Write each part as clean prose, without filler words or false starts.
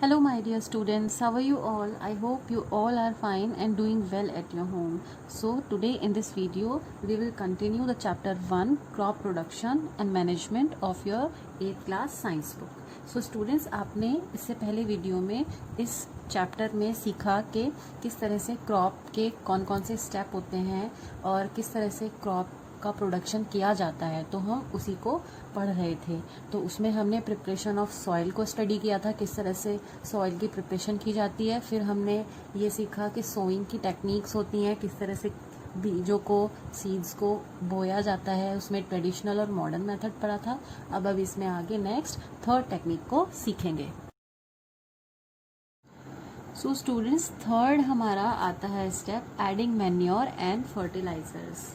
Hello, my dear students. How are you all? I hope you all are fine and doing well at your home. So, today in this video, we will continue the chapter 1 crop production and management of your 8th class science book. So, students, आपने इससे पहले video में इस chapter में सीखा कि किस तरह से क्रॉप के कौन कौन से स्टेप होते हैं और किस तरह से क्रॉप का प्रोडक्शन किया जाता है, तो हम उसी को पढ़ रहे थे। तो उसमें हमने प्रिपरेशन ऑफ सॉइल को स्टडी किया था, किस तरह से सॉइल की प्रिपरेशन की जाती है। फिर हमने ये सीखा कि सोइंग की टेक्निक्स होती हैं, किस तरह से बीजों को सीड्स को बोया जाता है। उसमें ट्रेडिशनल और मॉडर्न मेथड पढ़ा था। अब इसमें आगे नेक्स्ट थर्ड टेक्निक को सीखेंगे। सो स्टूडेंट्स, थर्ड हमारा आता है step adding manure and fertilisers.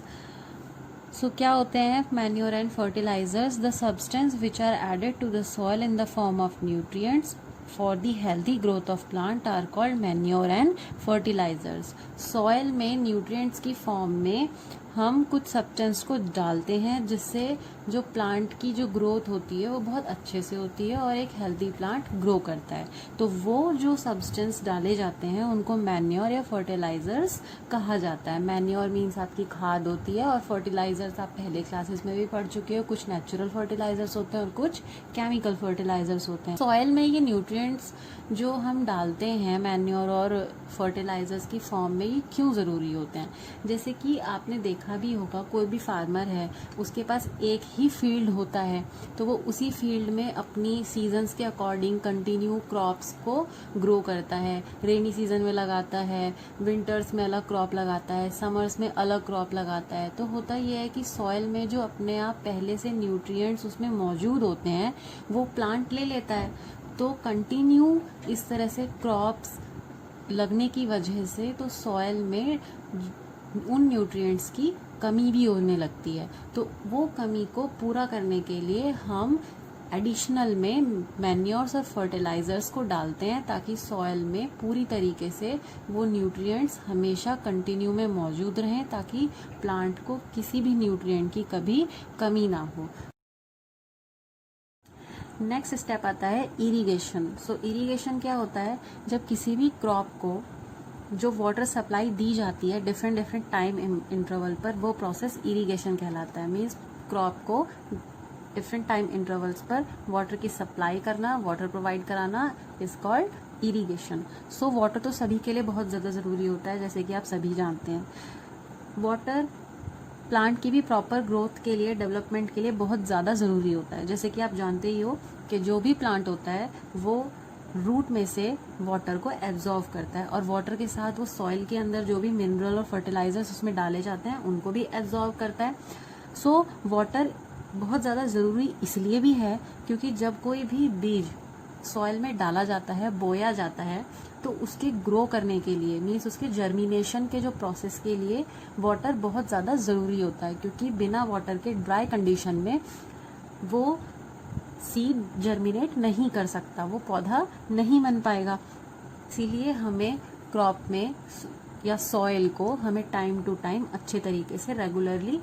So क्या होते हैं manure and fertilisers? The substance which are added to the soil in the form of nutrients for the healthy growth of plant are called manure and fertilisers. Soil में nutrients की form में हम कुछ substance को डालते हैं, जिससे जो प्लांट की जो ग्रोथ होती है वो बहुत अच्छे से होती है और एक हेल्दी प्लांट ग्रो करता है। तो वो जो सब्सटेंस डाले जाते हैं उनको मैन्योर या फर्टिलाइजर्स कहा जाता है। मैन्योर मीन्स आपकी खाद होती है और फर्टिलाइजर्स आप पहले क्लासेस में भी पढ़ चुके हो। कुछ नेचुरल फर्टिलाइजर्स होते हैं और कुछ केमिकल फर्टिलाइजर्स होते हैं। सॉइल में ये न्यूट्रिएंट्स जो हम डालते हैं मैन्योर और फर्टिलाइजर्स की फॉर्म में, ये क्यों ज़रूरी होते हैं? जैसे कि आपने देखा भी होगा, कोई भी फार्मर है उसके पास एक ही फील्ड होता है, तो वो उसी फील्ड में अपनी सीजन्स के अकॉर्डिंग कंटिन्यू क्रॉप्स को ग्रो करता है। रेनी सीजन में लगाता है, विंटर्स में अलग क्रॉप लगाता है, समर्स में अलग क्रॉप लगाता है। तो होता ये है कि सॉइल में जो अपने आप पहले से न्यूट्रिएंट्स उसमें मौजूद होते हैं वो प्लांट ले लेता है। तो कंटिन्यू इस तरह से क्रॉप्स लगने की वजह से तो सॉइल में उन न्यूट्रिएंट्स की कमी भी होने लगती है। तो वो कमी को पूरा करने के लिए हम एडिशनल में मैन्योर्स और फर्टिलाइजर्स को डालते हैं, ताकि सॉइल में पूरी तरीके से वो न्यूट्रिएंट्स हमेशा कंटिन्यू में मौजूद रहें, ताकि प्लांट को किसी भी न्यूट्रिएंट की कभी कमी ना हो। नेक्स्ट स्टेप आता है इरिगेशन। सो इरिगेशन क्या होता है? जब किसी भी क्रॉप को जो वाटर सप्लाई दी जाती है डिफरेंट टाइम इंटरवल पर, वो प्रोसेस इरिगेशन कहलाता है। मीन्स क्रॉप को डिफरेंट टाइम इंटरवल्स पर वाटर की सप्लाई करना, वाटर प्रोवाइड कराना is called irrigation. So water तो सभी के लिए बहुत ज़्यादा ज़रूरी होता है, जैसे कि आप सभी जानते हैं। वाटर प्लांट की भी प्रॉपर ग्रोथ के लिए, डेवलपमेंट के लिए बहुत ज़्यादा ज़रूरी होता है। जैसे कि आप जानते ही हो कि जो भी प्लांट होता है वो रूट में से वाटर को एब्जॉर्व करता है, और वाटर के साथ वो सॉइल के अंदर जो भी मिनरल और फर्टिलाइजर्स उसमें डाले जाते हैं उनको भी एब्जॉर्व करता है। सो वाटर बहुत ज़्यादा ज़रूरी इसलिए भी है क्योंकि जब कोई भी बीज सॉइल में डाला जाता है, बोया जाता है, तो उसके ग्रो करने के लिए, मीन्स उसके जर्मिनेशन के जो प्रोसेस के लिए वाटर बहुत ज़्यादा ज़रूरी होता है, क्योंकि बिना वाटर के ड्राई कंडीशन में वो सीड जर्मिनेट नहीं कर सकता, वो पौधा नहीं बन पाएगा। इसीलिए हमें क्रॉप में या सॉइल को हमें टाइम टू टाइम अच्छे तरीके से रेगुलरली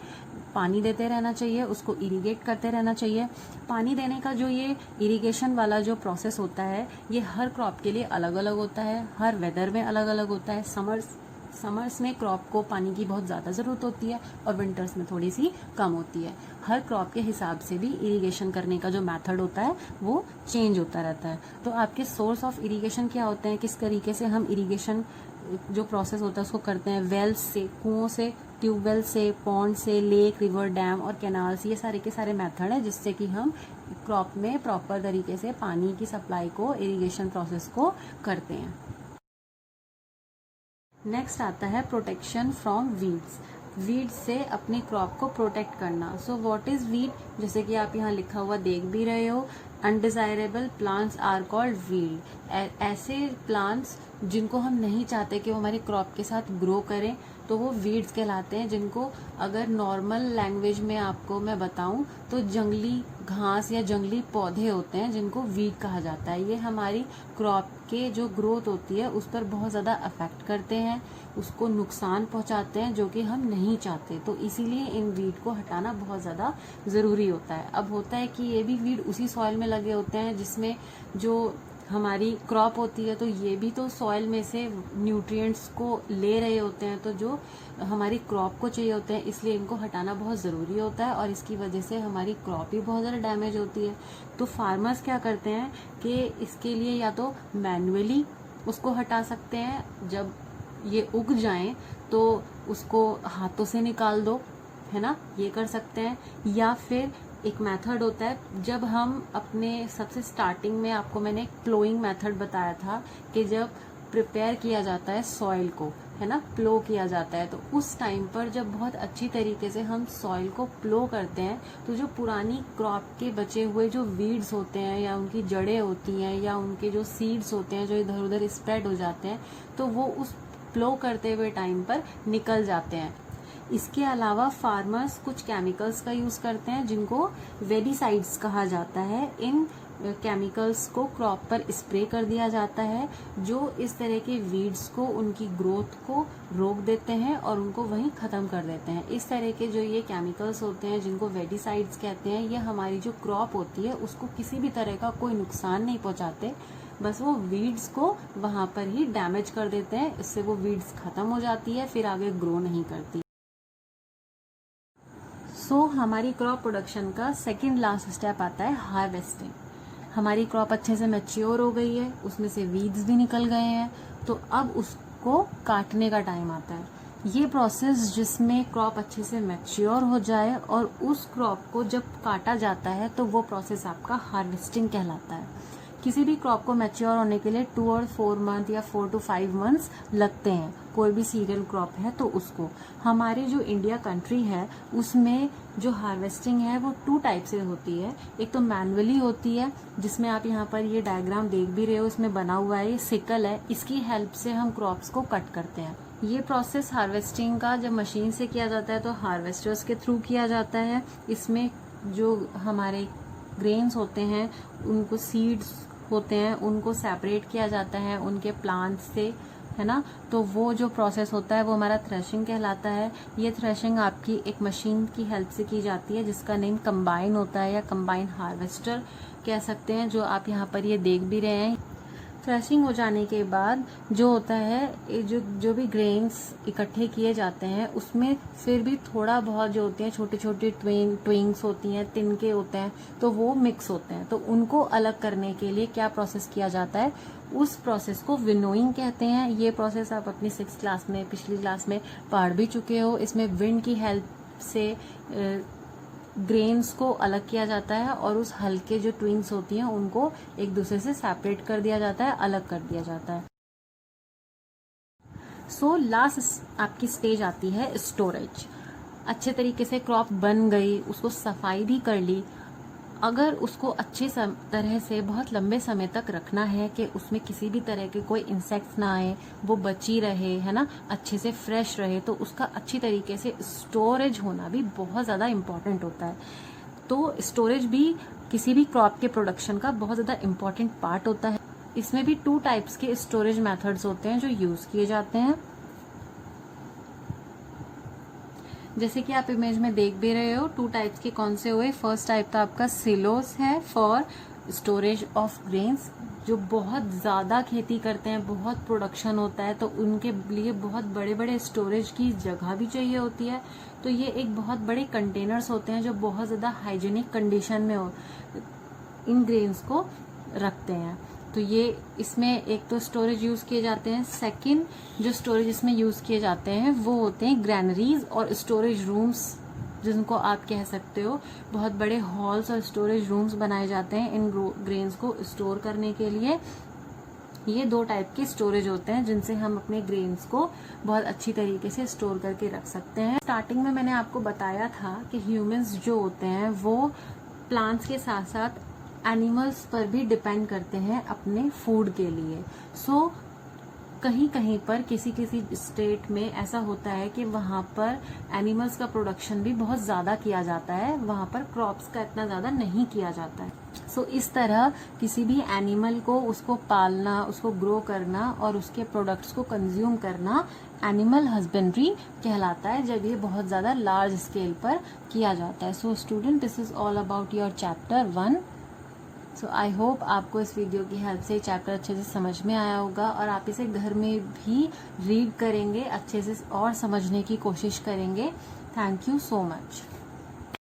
पानी देते रहना चाहिए, उसको इरिगेट करते रहना चाहिए। पानी देने का जो ये इरिगेशन वाला जो प्रोसेस होता है, ये हर क्रॉप के लिए अलग अलग होता है, हर वेदर में अलग अलग होता है। समर्स में क्रॉप को पानी की बहुत ज़्यादा ज़रूरत होती है और विंटर्स में थोड़ी सी कम होती है। हर क्रॉप के हिसाब से भी इरिगेशन करने का जो मेथड होता है वो चेंज होता रहता है। तो आपके सोर्स ऑफ इरिगेशन क्या होते हैं, किस तरीके से हम इरिगेशन जो प्रोसेस होता है उसको करते हैं? वेल्स से, कुओं से, ट्यूबवेल से, पॉन्ड से, लेक, रिवर, डैम और कैनाल्स, ये सारे के सारे मेथड है जिससे कि हम क्रॉप में प्रॉपर तरीके से पानी की सप्लाई को, इरिगेशन प्रोसेस को करते हैं। नेक्स्ट आता है प्रोटेक्शन फ्रॉम वीड्स। वीड से अपनी क्रॉप को प्रोटेक्ट करना। So what is weed? जैसे कि आप यहाँ लिखा हुआ देख भी रहे हो, undesirable plants are called weed. ऐसे प्लांट्स जिनको हम नहीं चाहते कि वो हमारी क्रॉप के साथ ग्रो करें, तो वो वीड्स कहलाते हैं, जिनको अगर नॉर्मल लैंग्वेज में आपको मैं बताऊं तो जंगली घास या जंगली पौधे होते हैं जिनको वीड कहा जाता है। ये हमारी क्रॉप के जो ग्रोथ होती है उस पर बहुत ज़्यादा अफेक्ट करते हैं, उसको नुकसान पहुंचाते हैं, जो कि हम नहीं चाहते। तो इसीलिए इन वीड को हटाना बहुत ज़्यादा ज़रूरी होता है। अब होता है कि ये भी वीड उसी सॉइल में लगे होते हैं जिसमें जो हमारी क्रॉप होती है तो ये भी तो सॉइल में से न्यूट्रिएंट्स को ले रहे होते हैं, तो जो हमारी क्रॉप को चाहिए होते हैं, इसलिए इनको हटाना बहुत ज़रूरी होता है और इसकी वजह से हमारी क्रॉप भी बहुत ज़्यादा डैमेज होती है। तो फार्मर्स क्या करते हैं कि इसके लिए या तो मैन्युअली उसको हटा सकते हैं, जब ये उग जाएं तो उसको हाथों से निकाल दो, है ना, ये कर सकते हैं। या फिर एक मेथड होता है, जब हम अपने सबसे स्टार्टिंग में आपको मैंने प्लोइंग मेथड बताया था कि जब प्रिपेयर किया जाता है सॉइल को, है ना, प्लो किया जाता है, तो उस टाइम पर जब बहुत अच्छी तरीके से हम सॉइल को प्लो करते हैं तो जो पुरानी क्रॉप के बचे हुए जो वीड्स होते हैं या उनकी जड़ें होती हैं या उनके जो सीड्स होते हैं जो इधर उधर स्प्रेड हो जाते हैं, तो वो उस प्लो करते हुए टाइम पर निकल जाते हैं। इसके अलावा फार्मर्स कुछ केमिकल्स का यूज करते हैं जिनको वेडिसाइड्स कहा जाता है। इन केमिकल्स को क्रॉप पर स्प्रे कर दिया जाता है जो इस तरह के वीड्स को, उनकी ग्रोथ को रोक देते हैं और उनको वहीं खत्म कर देते हैं। इस तरह के जो ये केमिकल्स होते हैं जिनको वेडिसाइड्स कहते हैं, ये हमारी जो क्रॉप होती है उसको किसी भी तरह का कोई नुकसान नहीं पहुंचाते, बस वो वीड्स को वहां पर ही डैमेज कर देते हैं। इससे वो वीड्स खत्म हो जाती है, फिर आगे ग्रो नहीं करती। हमारी क्रॉप प्रोडक्शन का सेकंड लास्ट स्टेप आता है हार्वेस्टिंग। हमारी क्रॉप अच्छे से मैच्योर हो गई है, उसमें से वीड्स भी निकल गए हैं, तो अब उसको काटने का टाइम आता है। ये प्रोसेस जिसमें क्रॉप अच्छे से मैच्योर हो जाए और उस क्रॉप को जब काटा जाता है तो वो प्रोसेस आपका हार्वेस्टिंग कहलाता है। किसी भी क्रॉप को मैच्योर होने के लिए 2 और 4 मंथ या 4 to 5 मंथ्स लगते हैं। कोई भी सीरियल क्रॉप है तो उसको, हमारी जो इंडिया कंट्री है उसमें जो हार्वेस्टिंग है वो 2 टाइप से होती है। एक तो मैनुअली होती है, जिसमें आप यहाँ पर ये डायग्राम देख भी रहे हो, इसमें बना हुआ है, ये सिकल है, इसकी हेल्प से हम क्रॉप्स को कट करते हैं। ये प्रोसेस हार्वेस्टिंग का जब मशीन से किया जाता है तो हार्वेस्टर्स के थ्रू किया जाता है। इसमें जो हमारे ग्रेन्स होते हैं, उनको सीड्स होते हैं, उनको सेपरेट किया जाता है उनके प्लांट से, है ना। तो वो जो प्रोसेस होता है वो हमारा थ्रेशिंग कहलाता है। ये थ्रेशिंग आपकी एक मशीन की हेल्प से की जाती है जिसका नेम कंबाइन होता है या कंबाइन हार्वेस्टर कह सकते हैं, जो आप यहाँ पर ये देख भी रहे हैं। थ्रेशिंग हो जाने के बाद जो होता है, जो भी ग्रेन्स इकट्ठे किए जाते हैं उसमें फिर भी थोड़ा बहुत जो होते हैं छोटे छोटे ट्विंग्स होती हैं, तिनके होते हैं, तो वो मिक्स होते हैं। तो उनको अलग करने के लिए क्या प्रोसेस किया जाता है, उस प्रोसेस को विनोइंग कहते हैं। ये प्रोसेस आप अपनी 6th क्लास में, पिछली क्लास में पढ़ भी चुके हो। इसमें विंड की हेल्प से ग्रेन्स को अलग किया जाता है और उस हल्के जो ट्विंग्स होती हैं उनको एक दूसरे से सेपरेट कर दिया जाता है, अलग कर दिया जाता है। लास्ट आपकी स्टेज आती है स्टोरेज। अच्छे तरीके से क्रॉप बन गई, उसको सफाई भी कर ली। अगर उसको अच्छे तरह से बहुत लंबे समय तक रखना है कि उसमें किसी भी तरह के कोई इंसेक्ट्स ना आए, वो बची रहे, है ना, अच्छे से फ्रेश रहे, तो उसका अच्छी तरीके से स्टोरेज होना भी बहुत ज़्यादा इम्पॉर्टेंट होता है। तो स्टोरेज भी किसी भी क्रॉप के प्रोडक्शन का बहुत ज़्यादा इम्पॉर्टेंट पार्ट होता है। इसमें भी 2 टाइप्स के स्टोरेज मेथड्स होते हैं जो यूज़ किए जाते हैं। जैसे कि आप इमेज में देख भी रहे हो, 2 टाइप्स के कौन से हुए। फर्स्ट टाइप तो आपका सिलोस है फॉर स्टोरेज ऑफ ग्रेन्स। जो बहुत ज़्यादा खेती करते हैं, बहुत प्रोडक्शन होता है, तो उनके लिए बहुत बड़े बड़े स्टोरेज की जगह भी चाहिए होती है। तो ये एक बहुत बड़े कंटेनर्स होते हैं जो बहुत ज़्यादा हाइजीनिक कंडीशन में इन ग्रेन्स को रखते हैं। तो ये इसमें एक तो स्टोरेज यूज़ किए जाते हैं। सेकंड जो स्टोरेज इसमें यूज़ किए जाते हैं वो होते हैं ग्रैनरीज और स्टोरेज रूम्स, जिनको आप कह सकते हो। बहुत बड़े हॉल्स और स्टोरेज रूम्स बनाए जाते हैं इन ग्रेन्स को स्टोर करने के लिए। ये 2 टाइप के स्टोरेज होते हैं जिनसे हम अपने ग्रेन्स को बहुत अच्छी तरीके से स्टोर करके रख सकते हैं। स्टार्टिंग में मैंने आपको बताया था कि ह्यूमंस जो होते हैं वो प्लांट्स के साथ साथ एनिमल्स पर भी डिपेंड करते हैं अपने फूड के लिए। कहीं कहीं पर किसी किसी स्टेट में ऐसा होता है कि वहाँ पर एनिमल्स का प्रोडक्शन भी बहुत ज़्यादा किया जाता है, वहाँ पर क्रॉप्स का इतना ज़्यादा नहीं किया जाता है। इस तरह किसी भी एनिमल को, उसको पालना, उसको ग्रो करना और उसके प्रोडक्ट्स को कंज्यूम करना एनिमल हस्बेंड्री कहलाता है, जब ये बहुत ज़्यादा लार्ज स्केल पर किया जाता है। Student, this is all about your chapter 1। So I hope आपको इस वीडियो की हेल्प से चैप्टर अच्छे से समझ में आया होगा और आप इसे घर में भी रीड करेंगे, अच्छे से और समझने की कोशिश करेंगे। Thank you so much.